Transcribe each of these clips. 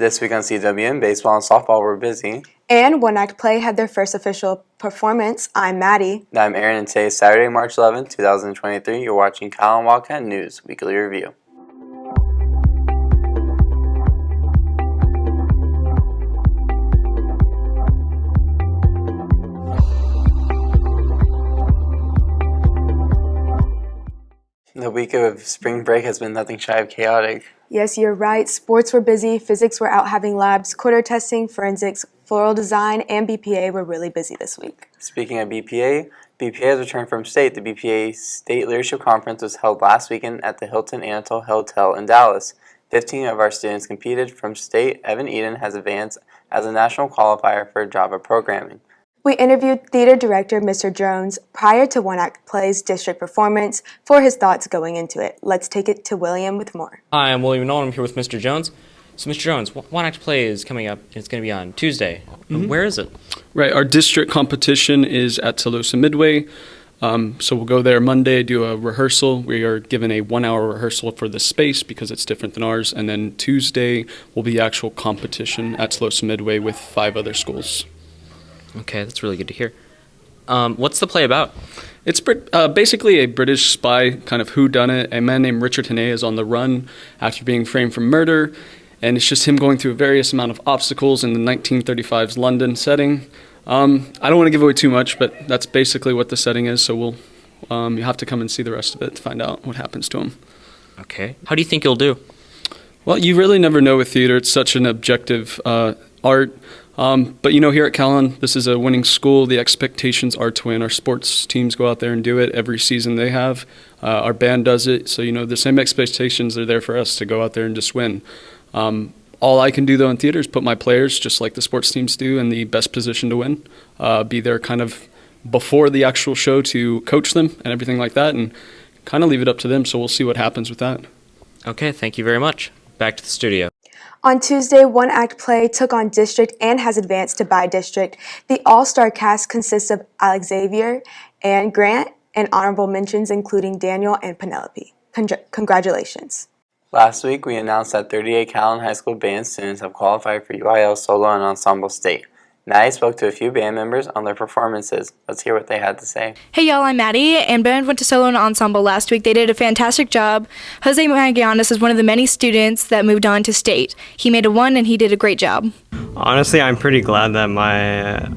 This week on CWN, baseball and softball were busy. And One Act Play had their first official performance. I'm Maddie. And I'm Aaron, and today is Saturday, March 11, 2023. You're watching Calallen Wildcat News Weekly Review. The week of spring break has been nothing shy of chaotic. Yes, you're right. Sports were busy, physics were out having labs, quarter testing, forensics, floral design, and BPA were really busy this week. Speaking of BPA has returned from state. The BPA State Leadership Conference was held last weekend at the Hilton Anatole Hotel in Dallas. 15 of our students competed from state. Evan Eden has advanced as a national qualifier for Java programming. We interviewed theater director Mr. Jones prior to One Act Play's district performance for his thoughts going into it. Let's take it to William with more. Hi, I'm William Nolan. I'm here with Mr. Jones. So, Mr. Jones, One Act Play is coming up. It's going to be on Tuesday. Where is it? Right, our district competition is at Tolosa Midway. So we'll go there Monday, do a rehearsal. We are given a 1-hour rehearsal for the space because it's different than ours. And then Tuesday will be actual competition at Tolosa Midway with 5 other schools. Okay, that's really good to hear. What's the play about? It's basically a British spy kind of whodunit. A man named Richard Hannay is on the run after being framed for murder, and it's just him going through a various amount of obstacles in the 1935's London setting. I don't want to give away too much, but that's basically what the setting is, so you have to come and see the rest of it to find out what happens to him. Okay. How do you think you'll do? Well, you really never know with theater. It's such an objective art. But here at Calallen, this is a winning school. The expectations are to win. Our sports teams go out there and do it every season they have. Our band does it. So, the same expectations are there for us to go out there and just win. All I can do, though, in theater is put my players, just like the sports teams do, in the best position to win. Be there kind of before the actual show to coach them and everything like that, and kind of leave it up to them. So we'll see what happens with that. Okay, thank you very much. Back to the studio. On Tuesday, One Act Play took on district and has advanced to bi-district. The all-star cast consists of Alex Xavier and Grant, and honorable mentions including Daniel and Penelope. Congratulations. Last week, we announced that 38 Calallen High School band students have qualified for UIL Solo and Ensemble State. Maddie spoke to a few band members on their performances. Let's hear what they had to say. Hey y'all, I'm Maddie, and band went to Solo and Ensemble last week. They did a fantastic job. Jose Magallanes is one of the many students that moved on to state. He made a 1 and he did a great job. Honestly, I'm pretty glad that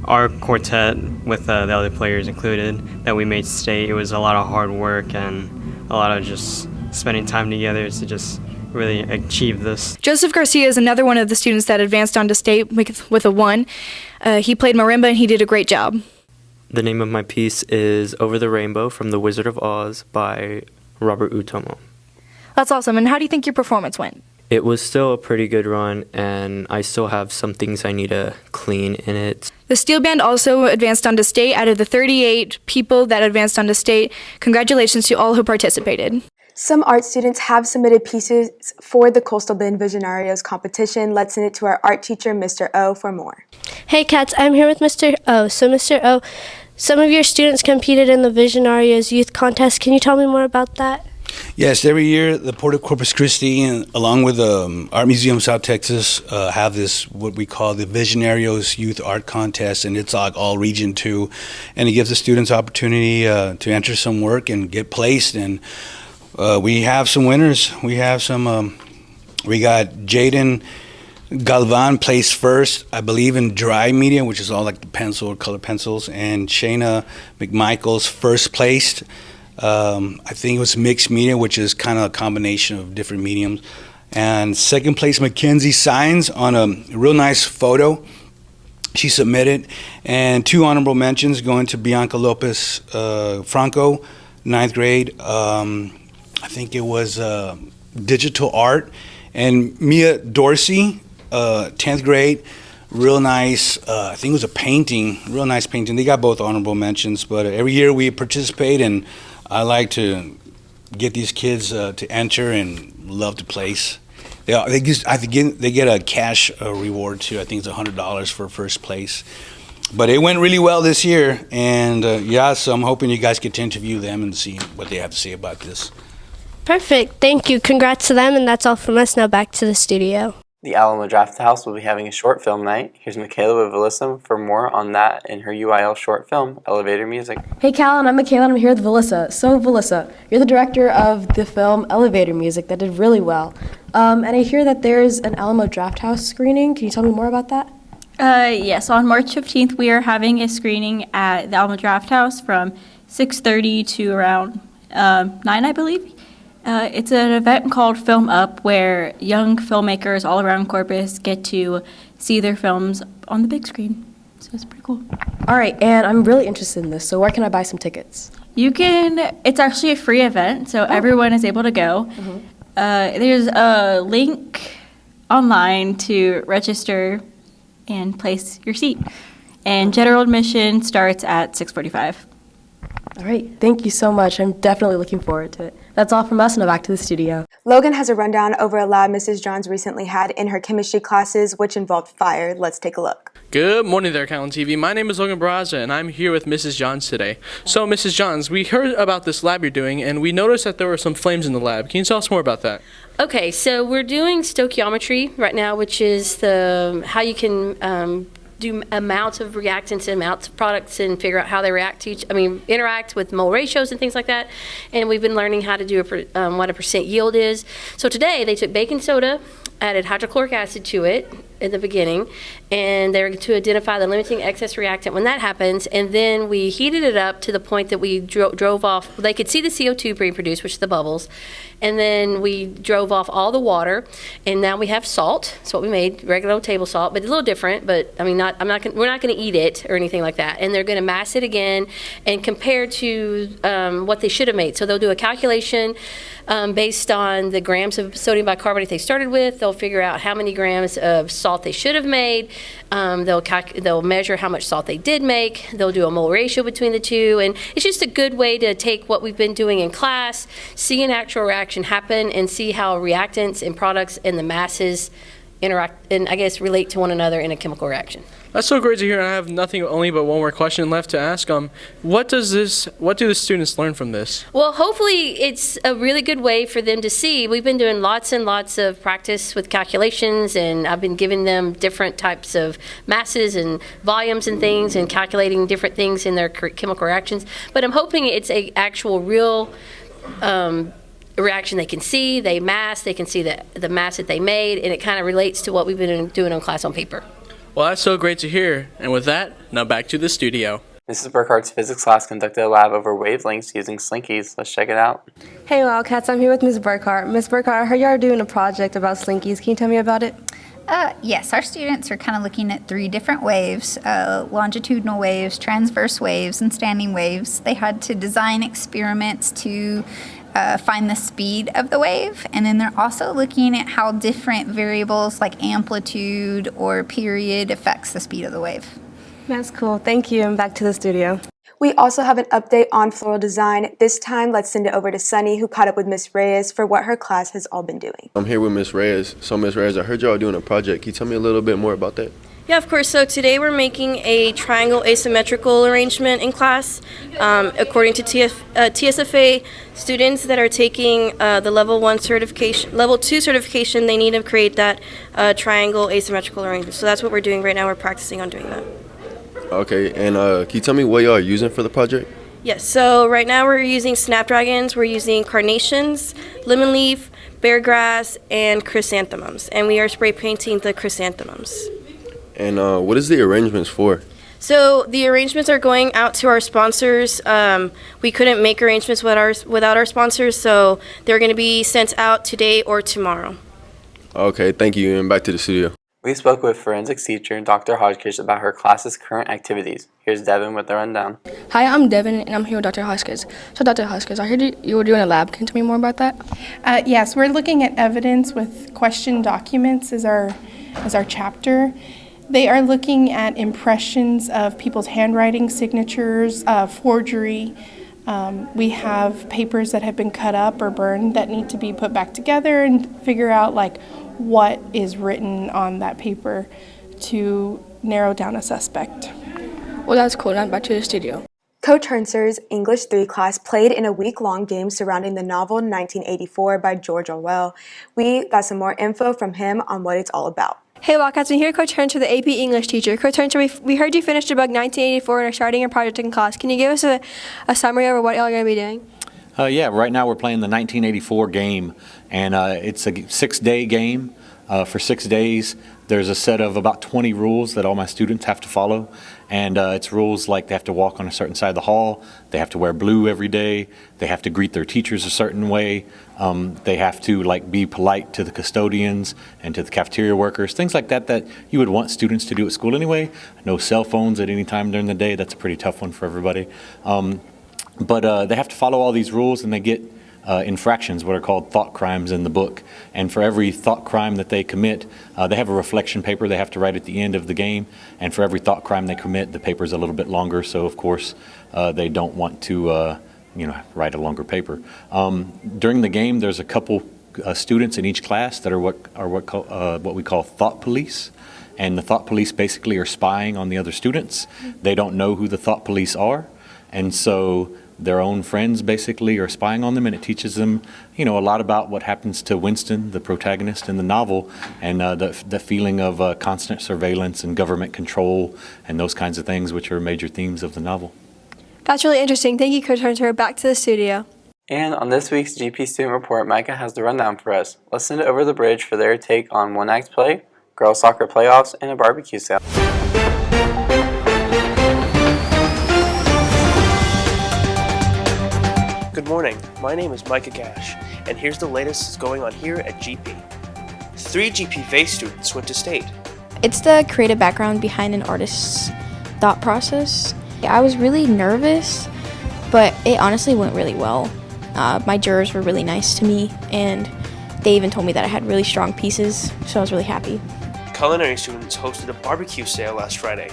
our quartet with the other players included, that we made state. It was a lot of hard work and a lot of just spending time together to just really achieve this. Joseph Garcia is another one of the students that advanced on to state with a 1. He played marimba and he did a great job. The name of my piece is Over the Rainbow from The Wizard of Oz by Robert Utomo. That's awesome. And how do you think your performance went? It was still a pretty good run, and I still have some things I need to clean in it. The steel band also advanced on to state. Out of the 38 people that advanced on to state, congratulations to all who participated. Some art students have submitted pieces for the Coastal Bend Visionarios competition. Let's send it to our art teacher, Mr. O, for more. Hey cats, I'm here with Mr. O. So Mr. O, some of your students competed in the Visionarios Youth Contest. Can you tell me more about that? Yes, every year the Port of Corpus Christi, and along with the Art Museum South Texas, have this what we call the Visionarios Youth Art Contest, and it's like all region 2, and it gives the students opportunity to enter some work and get placed. And we have some winners. We got Jaden Galvan placed first, I believe, in dry media, which is all like the pencil or color pencils, and Shayna McMichaels first placed. I think it was mixed media, which is kind of a combination of different mediums. And second place, Mackenzie Signs on a real nice photo she submitted. And 2 honorable mentions going to Bianca Lopez Franco, 9th grade. I think it was digital art, and Mia Dorsey, 10th grade, real nice, I think it was a painting, real nice painting. They got both honorable mentions, but every year we participate, and I like to get these kids to enter and love to place. They get a cash reward too. I think it's $100 for first place. But it went really well this year, and so I'm hoping you guys get to interview them and see what they have to say about this. Perfect. Thank you. Congrats to them, and that's all from us. Now back to the studio. The Alamo Draft House will be having a short film night. Here's Michaela with Alyssa for more on that in her UIL short film, Elevator Music. Hey Calallen, I'm Michaela and I'm here with Valissa. So Valissa, you're the director of the film Elevator Music that did really well. And I hear that there's an Alamo Draft House screening. Can you tell me more about that? Yes, on March 15th we are having a screening at the Alamo Draft House from 6:30 to around 9, I believe. It's an event called Film Up where young filmmakers all around Corpus get to see their films on the big screen. So it's pretty cool. All right, and I'm really interested in this, so where can I buy some tickets? It's actually a free event, so everyone is able to go. There's a link online to register and place your seat. And general admission starts at 6:45. All right, thank you so much. I'm definitely looking forward to it. That's all from us, now back to the studio. Logan has a rundown over a lab Mrs. Johns recently had in her chemistry classes, which involved fire. Let's take a look. Good morning there, Calallen TV. My name is Logan Barraza, and I'm here with Mrs. Johns today. So, Mrs. Johns, we heard about this lab you're doing, and we noticed that there were some flames in the lab. Can you tell us more about that? Okay, so we're doing stoichiometry right now, which is how you can do amounts of reactants and amounts of products and figure out how they interact with mole ratios and things like that. And we've been learning how to do what a percent yield is. So today they took baking soda, added hydrochloric acid to it in the beginning, and they're to identify the limiting excess reactant when that happens, and then we heated it up to the point that we drove off, they could see the CO2 being produced, which is the bubbles, and then we drove off all the water, and now we have salt. That's what we made, regular old table salt, but a little different, but we're not going to eat it or anything like that, and they're going to mass it again and compare to what they should have made. So they'll do a calculation based on the grams of sodium bicarbonate they started with. They'll figure out how many grams of salt they should have made. They'll measure how much salt they did make. They'll do a mole ratio between the two, and it's just a good way to take what we've been doing in class, see an actual reaction happen, and see how reactants and products and the masses interact and I guess relate to one another in a chemical reaction. That's so great to hear. I have nothing only but one more question left to ask. What do the students learn from this? Well, hopefully it's a really good way for them to see. We've been doing lots and lots of practice with calculations, and I've been giving them different types of masses and volumes and things and calculating different things in their chemical reactions. But I'm hoping it's a actual real reaction they can see, they can see the mass that they made, and it kind of relates to what we've been doing on class on paper. Well, that's so great to hear. And with that, now back to the studio. Mrs. Burkhart's physics class conducted a lab over wavelengths using slinkies. Let's check it out. Hey Wildcats, I'm here with Ms. Burkhart. Ms. Burkhart, I heard you are doing a project about slinkies. Can you tell me about it? Yes, our students are kind of looking at 3 different waves, longitudinal waves, transverse waves, and standing waves. They had to design experiments to find the speed of the wave, and then they're also looking at how different variables like amplitude or period affects the speed of the wave. That's cool. Thank you, and back to the studio. We also have an update on floral design. This time, let's send it over to Sunny, who caught up with Miss Reyes for what her class has all been doing. I'm here with Miss Reyes. So Miss Reyes, I heard y'all doing a project. Can you tell me a little bit more about that? Yeah, of course. So today we're making a triangle asymmetrical arrangement in class. According to TSFA students that are taking the level 2 certification, they need to create that triangle asymmetrical arrangement. So that's what we're doing right now. We're practicing on doing that. Okay, and can you tell me what y'all are using for the project? Yes, so right now we're using snapdragons, we're using carnations, lemon leaf, bear grass, and chrysanthemums. And we are spray painting the chrysanthemums. And what is the arrangements for? So the arrangements are going out to our sponsors. We couldn't make arrangements without our sponsors, so they're going to be sent out today or tomorrow. Okay, thank you, and back to the studio. We spoke with forensics teacher Dr. Hodgkiss about her class's current activities. Here's Devin with the rundown. Hi, I'm Devin, and I'm here with Dr. Hodgkiss. So, Dr. Hodgkiss, I heard you were doing a lab. Can you tell me more about that? Yes, we're looking at evidence with question documents as our chapter. They are looking at impressions of people's handwriting signatures, forgery. We have papers that have been cut up or burned that need to be put back together and figure out what is written on that paper to narrow down a suspect. Well, that's cool. Now back to the studio. Coach Hernser's English 3 class played in a week-long game surrounding the novel 1984 by George Orwell. We got some more info from him on what it's all about. Hey Wildcats, I'm here with Coach Hernser, the AP English teacher. Coach Hernser, we heard you finished your book 1984 and are starting your project in class. Can you give us a summary over what y'all are going to be doing? Yeah, right now we're playing the 1984 game, and it's a 6-day game. For 6 days, there's a set of about 20 rules that all my students have to follow, and it's rules like they have to walk on a certain side of the hall, they have to wear blue every day, they have to greet their teachers a certain way, they have to be polite to the custodians and to the cafeteria workers, things like that that you would want students to do at school anyway. No cell phones at any time during the day. That's a pretty tough one for everybody. But they have to follow all these rules, and they get infractions, what are called thought crimes in the book. And for every thought crime that they commit, they have a reflection paper they have to write at the end of the game. And for every thought crime they commit, the paper's a little bit longer. So of course, they don't want to, write a longer paper. During the game, there's a couple students in each class that are what we call thought police. And the thought police basically are spying on the other students. They don't know who the thought police are. And so their own friends basically are spying on them, and it teaches them, a lot about what happens to Winston, the protagonist in the novel, and the feeling of constant surveillance and government control and those kinds of things, which are major themes of the novel. That's really interesting. Thank you, Coach Hernser. Back to the studio. And on this week's GP Student Report, Micah has the rundown for us. Let's send it over the bridge for their take on one-act play, girls soccer playoffs, and a barbecue sale. Good morning, my name is Micah Gash, and here's the latest that's going on here at GP. 3 GP VASE students went to state. It's the creative background behind an artist's thought process. I was really nervous, but it honestly went really well. My jurors were really nice to me, and they even told me that I had really strong pieces, so I was really happy. Culinary students hosted a barbecue sale last Friday.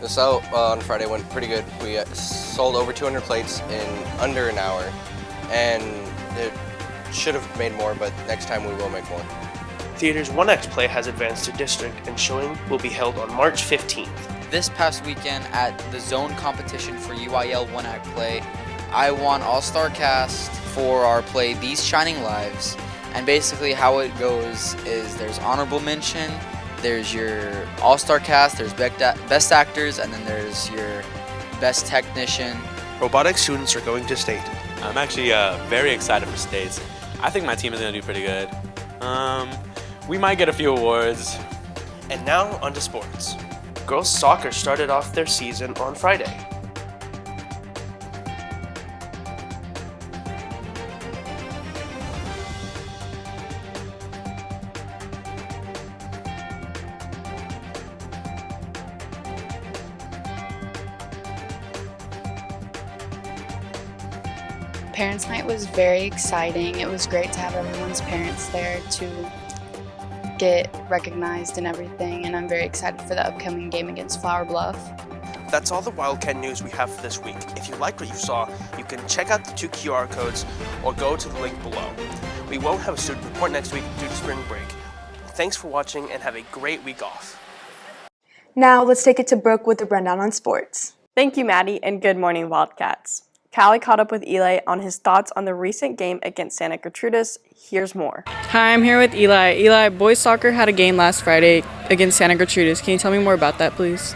The sale on Friday went pretty good. We sold over 200 plates in under an hour, and it should have made more, but next time we will make more. Theater's one-act play has advanced to district, and showing will be held on March 15th. This past weekend at the zone competition for UIL one-act play, I won All-Star Cast for our play These Shining Lives, and basically how it goes is there's honorable mention, there's your all-star cast, there's best actors, and then there's your best technician. Robotics students are going to state. I'm actually very excited for states. I think my team is going to do pretty good. We might get a few awards. And now on to sports. Girls soccer started off their season on Friday. Parents' Night was very exciting. It was great to have everyone's parents there to get recognized and everything, and I'm very excited for the upcoming game against Flower Bluff. That's all the Wildcat news we have for this week. If you liked what you saw, you can check out the 2 QR codes or go to the link below. We won't have a student report next week due to spring break. Thanks for watching and have a great week off. Now let's take it to Brooke with the rundown on sports. Thank you, Maddie, and good morning, Wildcats. Callie caught up with Eli on his thoughts on the recent game against Santa Gertrudis. Here's more. Hi, I'm here with Eli. Eli, boys soccer had a game last Friday against Santa Gertrudis. Can you tell me more about that, please?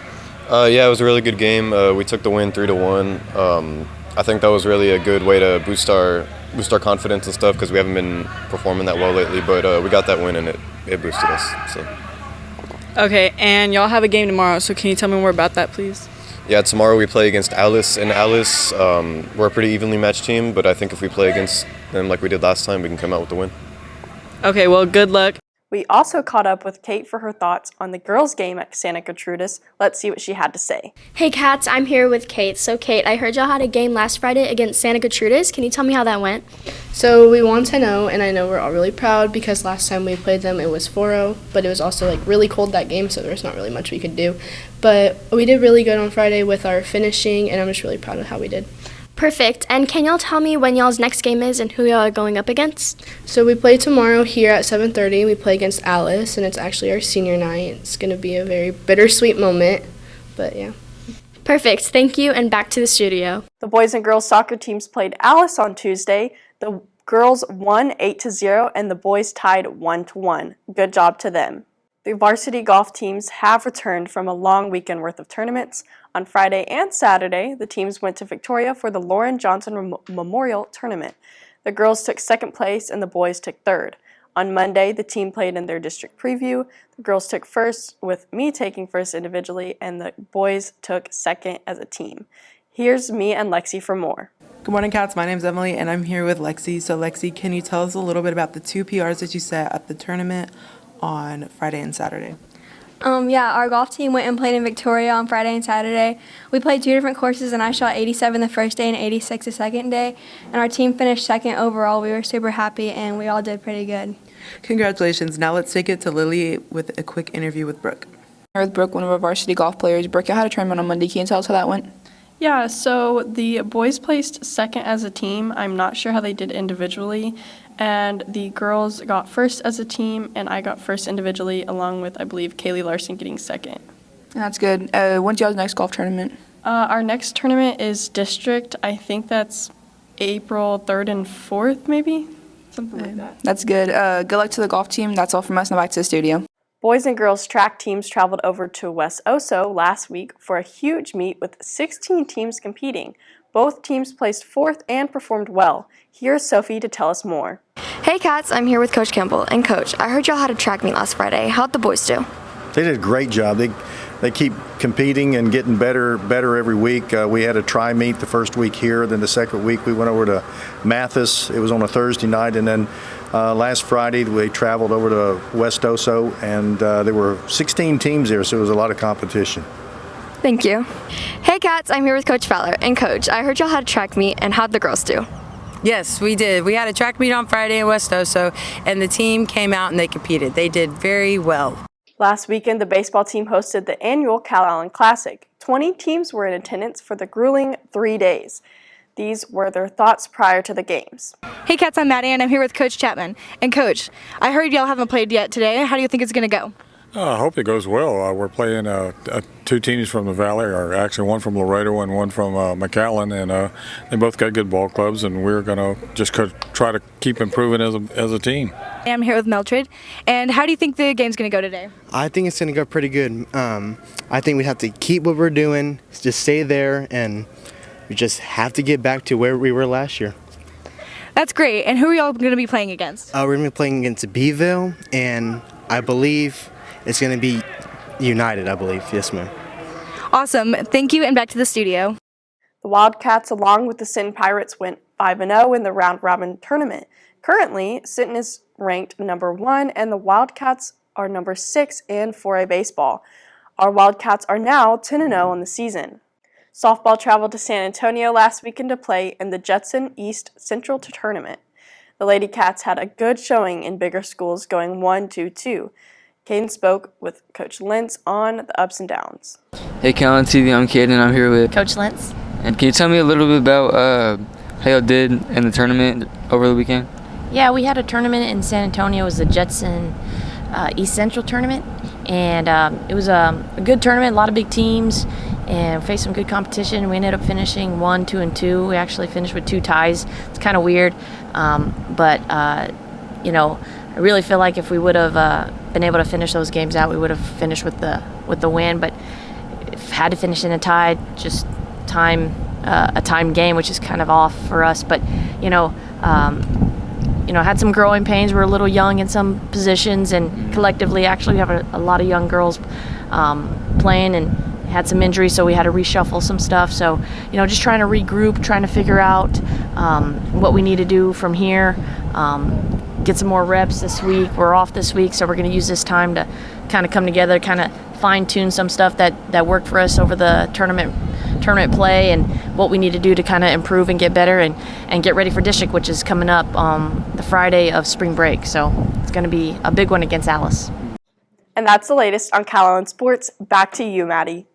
Yeah, it was a really good game. We took the win 3-1. I think that was really a good way to boost our confidence and stuff because we haven't been performing that well lately. But we got that win and it boosted us. So. Okay, and y'all have a game tomorrow. So can you tell me more about that, please? Yeah, tomorrow we play against Alice. And Alice, we're a pretty evenly matched team, but I think if we play against them like we did last time, we can come out with the win. Okay, well, good luck. We also caught up with Kate for her thoughts on the girls' game at Santa Gertrudis. Let's see what she had to say. Hey, Cats, I'm here with Kate. So, Kate, I heard y'all had a game last Friday against Santa Gertrudis. Can you tell me how that went? So, we won 10-0, and I know we're all really proud because last time we played them, it was 4-0, but it was also, really cold that game, so there's not really much we could do. But we did really good on Friday with our finishing, and I'm just really proud of how we did. Perfect. And can y'all tell me when y'all's next game is and who y'all are going up against? So we play tomorrow here at 7:30. We play against Alice, and it's actually our senior night. It's going to be a very bittersweet moment, but yeah. Perfect. Thank you, and back to the studio. The boys and girls soccer teams played Alice on Tuesday. The girls won 8-0 and the boys tied 1-1. Good job to them. The varsity golf teams have returned from a long weekend worth of tournaments. On Friday and Saturday, the teams went to Victoria for the Lauren Johnson Memorial Tournament. The girls took second place and the boys took third. On Monday, the team played in their district preview. The girls took first, with me taking first individually, and the boys took second as a team. Here's me and Lexi for more. Good morning, Cats. My name's Emily, and I'm here with Lexi. So, Lexi, can you tell us a little bit about the 2 PRs that you set at the tournament on Friday and Saturday? Yeah, our golf team went and played in Victoria on Friday and Saturday. We played 2 different courses, and I shot 87 the first day and 86 the second day. And our team finished second overall. We were super happy, and we all did pretty good. Congratulations. Now let's take it to Lily with a quick interview with Brooke. I'm here with Brooke, one of our varsity golf players. Brooke, I had a tournament on Monday. Can you tell us how that went? Yeah, so the boys placed second as a team. I'm not sure how they did individually. And the girls got first as a team, and I got first individually, along with, I believe, Kaylee Larson getting second. That's good. When's y'all's next golf tournament? Our next tournament is district. I think that's April 3rd and 4th, maybe? Something like that. That's good. Good luck to the golf team. That's all from us. Now back to the studio. Boys and girls track teams traveled over to West Oso last week for a huge meet with 16 teams competing. Both teams placed 4th and performed well. Here's Sophie to tell us more. Hey Cats, I'm here with Coach Campbell. And Coach, I heard y'all had a track meet last Friday. How'd the boys do? They did a great job. They keep competing and getting better every week. We had a try meet the first week here. Then the second week we went over to Mathis. It was on a Thursday night. And then last Friday we traveled over to West Oso. And there were 16 teams there, so it was a lot of competition. Thank you. Hey Cats, I'm here with Coach Fowler. And Coach, I heard y'all had a track meet, and how'd the girls do? Yes, we did. We had a track meet on Friday in West Oso, and the team came out and they competed. They did very well. Last weekend, the baseball team hosted the annual Calallen Classic. 20 teams were in attendance for the grueling 3 days. These were their thoughts prior to the games. Hey Cats, I'm Maddie, and I'm here with Coach Chapman. And Coach, I heard y'all haven't played yet today. How do you think it's going to go? I hope it goes well. We're playing 2 teams from the Valley, or actually one from Laredo and one from McAllen, and they both got good ball clubs, and we're going to just try to keep improving as a team. I'm here with Mildred, and how do you think the game's going to go today? I think it's going to go pretty good. I think we have to keep what we're doing, just stay there, and we just have to get back to where we were last year. That's great. And who are y'all going to be playing against? We're going to be playing against Beeville, and I believe it's going to be United, I believe. Yes, ma'am. Awesome. Thank you, and back to the studio. The Wildcats, along with the Sinton Pirates, went 5-0 in the round-robin tournament. Currently, Sinton is ranked number 1, and the Wildcats are number 6 in 4A baseball. Our Wildcats are now 10-0 on the season. Softball traveled to San Antonio last weekend to play in the Judson East Central Tournament. The Lady Cats had a good showing in bigger schools, going 1-2-2. Caden spoke with Coach Lentz on the ups and downs. Hey Calallen TV, I'm Caden, I'm here with Coach Lentz. And can you tell me a little bit about how y'all did in the tournament over the weekend? Yeah, we had a tournament in San Antonio. It was the Judson East Central Tournament, and it was a good tournament, a lot of big teams, and faced some good competition. We ended up finishing 1-2-2. We actually finished with 2 ties. It's kind of weird, but you know, I really feel like if we would have been able to finish those games out, we would have finished with the win. But had to finish in a tie, just a time game, which is kind of off for us. But you know, had some growing pains. We're a little young in some positions, and collectively, actually, we have a lot of young girls playing, and had some injuries, so we had to reshuffle some stuff. So, you know, just trying to regroup, trying to figure out what we need to do from here. Get some more reps this week. We're off this week, so we're going to use this time to kind of come together, kind of fine-tune some stuff that worked for us over the tournament play, and what we need to do to kind of improve and get better and get ready for district, which is coming up the Friday of spring break. So it's going to be a big one against Alice. And that's the latest on Calallen Sports. Back to you, Maddie.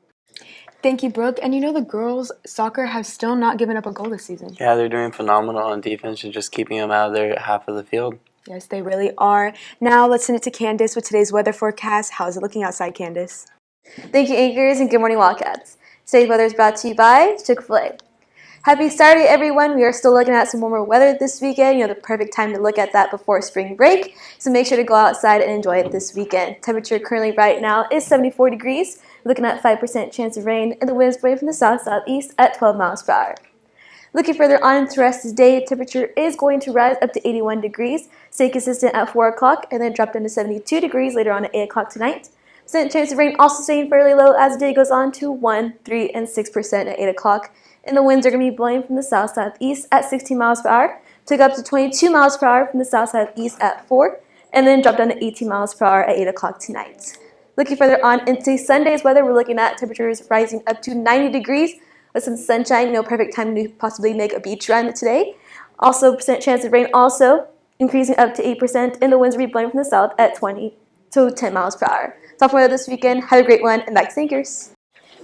Thank you, Brooke. And you know the girls' soccer have still not given up a goal this season. Yeah, they're doing phenomenal on defense and just keeping them out of their half of the field. Yes, they really are. Now let's send it to Candace with today's weather forecast. How is it looking outside, Candace? Thank you, Anchors, and good morning, Wildcats. Today's weather is brought to you by Chick-fil-A. Happy Saturday, everyone. We are still looking at some warmer weather this weekend. The perfect time to look at that before spring break. So make sure to go outside and enjoy it this weekend. Temperature currently right now is 74 degrees. We're looking at 5% chance of rain, and the wind is blowing from the south-southeast at 12 miles per hour. Looking further on into the rest of the day, temperature is going to rise up to 81 degrees, stay consistent at 4 o'clock, and then drop down to 72 degrees later on at 8 o'clock tonight. Percent chance of rain also staying fairly low as the day goes on to 1, 3, and 6% at 8 o'clock. And the winds are going to be blowing from the south-southeast at 16 miles per hour, take up to 22 miles per hour from the south-southeast at 4, and then drop down to 18 miles per hour at 8 o'clock tonight. Looking further on into Sunday's weather, we're looking at temperatures rising up to 90 degrees with some sunshine. Perfect time to possibly make a beach run today. Also, percent chance of rain also increasing up to 8%, and the winds will be blowing from the south at 20 to 10 miles per hour. Top weather this weekend. Have a great one, and back to Anchors.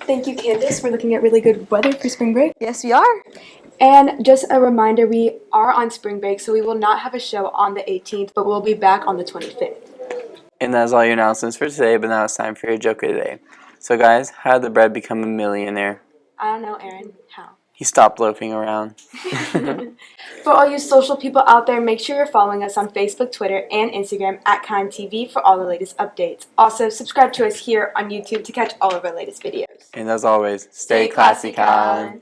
Thank you, Candace. We're looking at really good weather for spring break. Yes, we are. And just a reminder, we are on spring break, so we will not have a show on the 18th, but we'll be back on the 25th. And that's all your announcements for today, but now it's time for your joke of the day. So guys, how did the bread become a millionaire? I don't know, Aaron. How? He stopped loafing around. For all you social people out there, make sure you're following us on Facebook, Twitter, and Instagram at CalallenTV for all the latest updates. Also, subscribe to us here on YouTube to catch all of our latest videos. And as always, stay classy, Calallen.